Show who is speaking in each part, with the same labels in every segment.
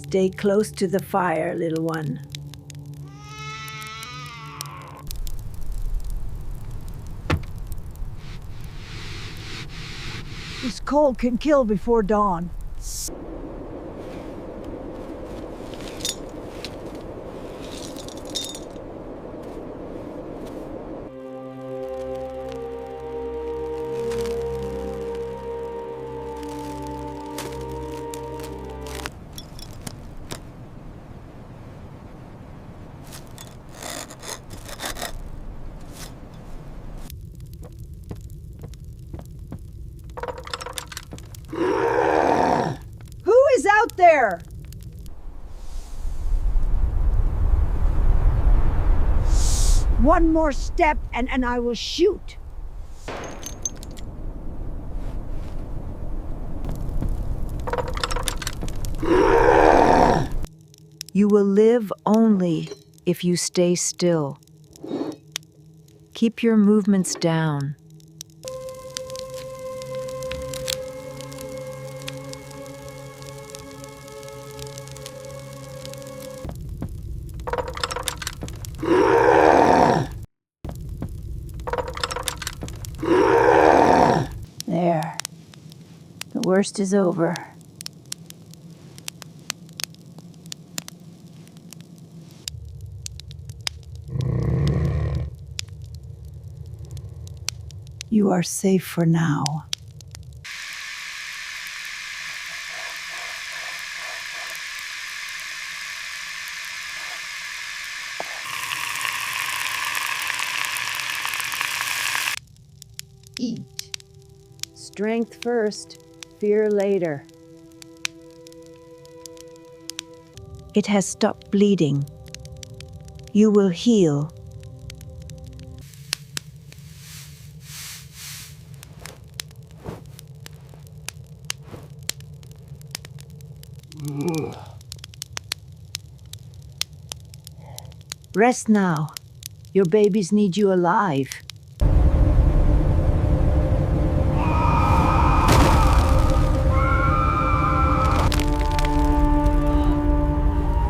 Speaker 1: Stay close to the fire, little one.
Speaker 2: This cold can kill before dawn. Out there! One more step and I will shoot.
Speaker 1: You will live only if you stay still. Keep your movements down.
Speaker 3: There. The worst is over.
Speaker 1: You are safe for now.
Speaker 3: Eat.
Speaker 1: Strength first, fear later. It has stopped bleeding. You will heal. Rest now. Your babies need you alive.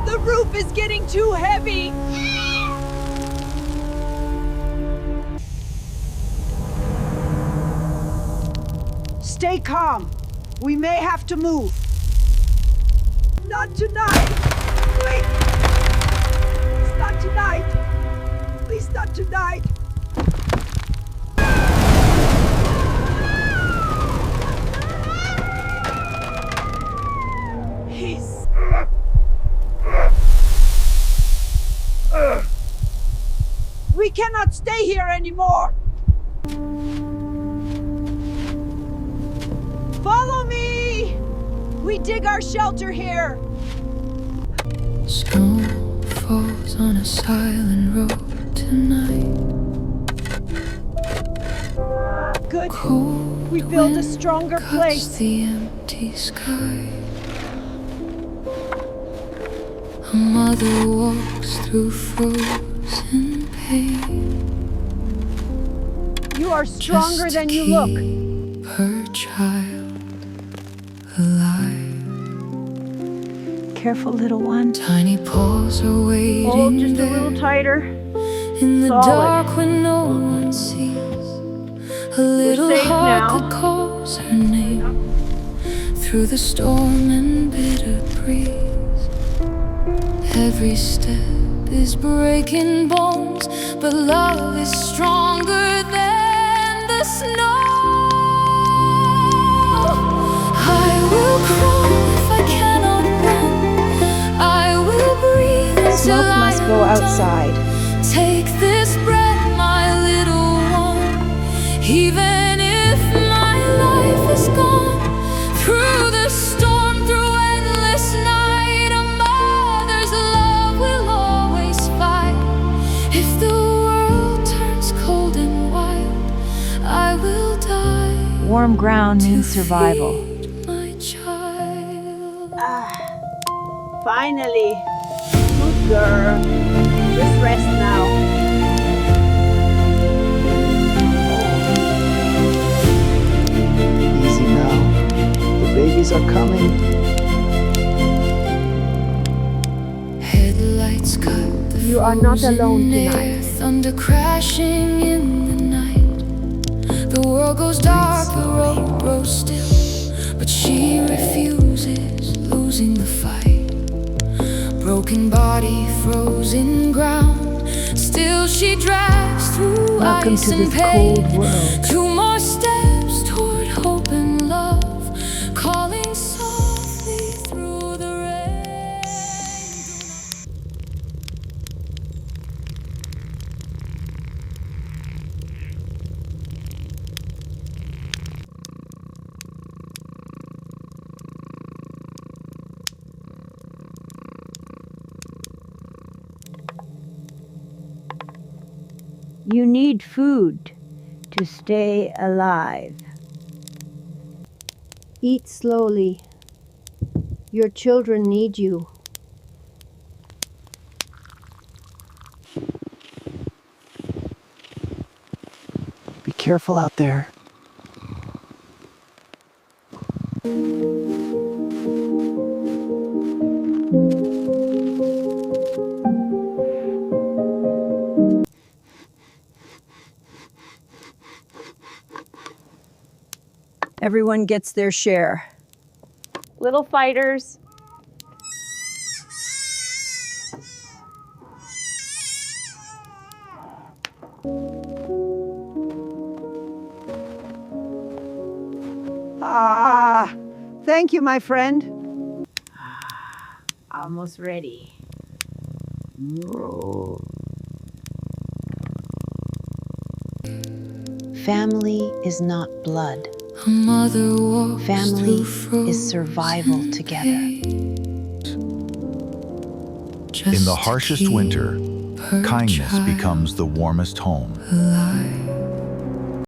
Speaker 2: The roof is getting too heavy! Stay calm. We may have to move. Not tonight! Please! It's not tonight! Please, not tonight! He's... We cannot stay here anymore! Follow me! We dig our shelter here!
Speaker 4: Snow falls on a silent road tonight.
Speaker 2: Good.
Speaker 4: Cold
Speaker 2: We build a
Speaker 4: wind
Speaker 2: stronger
Speaker 4: cuts
Speaker 2: place.
Speaker 4: the empty sky. A mother walks through frozen pain.
Speaker 2: You are stronger
Speaker 4: just
Speaker 2: than
Speaker 4: to
Speaker 2: you look.
Speaker 4: keep her child alive.
Speaker 1: Careful, little one.
Speaker 4: Tiny paws are waiting
Speaker 1: Hold just a
Speaker 4: there
Speaker 1: little tighter.
Speaker 4: in the
Speaker 1: Solid.
Speaker 4: dark when no one sees. A little
Speaker 1: safe
Speaker 4: heart
Speaker 1: now.
Speaker 4: that calls her name through the storm and bitter breeze. Every step is breaking bones, but love is stronger than the snow. I will crawl if I cannot run. I will breathe until
Speaker 1: Smoke
Speaker 4: I
Speaker 1: must go
Speaker 4: am done.
Speaker 1: outside.
Speaker 4: Take this breath, my little one. Even if my life is gone, through the storm, through endless night, a mother's love will always fight. If the world turns cold and wild, I will die.
Speaker 1: Warm ground
Speaker 4: to
Speaker 1: means survival.
Speaker 4: feed my child.
Speaker 2: Finally. Good girl. Just rest now.
Speaker 5: Easy now. The babies are coming.
Speaker 4: bullets cut the
Speaker 2: You are not alone
Speaker 4: frozen air,
Speaker 2: tonight.
Speaker 4: thunder crashing in the night. The world goes dark, the road grows still, but she refuses, losing the fight. Broken body, frozen ground, still she drags through
Speaker 3: Welcome
Speaker 4: ice
Speaker 3: to
Speaker 4: and
Speaker 3: this
Speaker 4: pain.
Speaker 3: cold world.
Speaker 4: 2 more steps toward hope and love, calling softly through the rain.
Speaker 3: You need food to stay alive.
Speaker 2: Eat slowly. Your children need you.
Speaker 5: Be careful out there.
Speaker 3: Everyone gets their share.
Speaker 6: Little fighters.
Speaker 2: Ah, thank you, my friend.
Speaker 3: Almost ready.
Speaker 7: Family is not blood.
Speaker 4: A mother walks
Speaker 7: Family
Speaker 4: through frozen
Speaker 7: is survival together.
Speaker 4: haze,
Speaker 8: In
Speaker 4: just
Speaker 8: the
Speaker 4: to
Speaker 8: harshest
Speaker 4: keep
Speaker 8: winter,
Speaker 4: her
Speaker 8: kindness
Speaker 4: child
Speaker 8: becomes the warmest home.
Speaker 4: alive.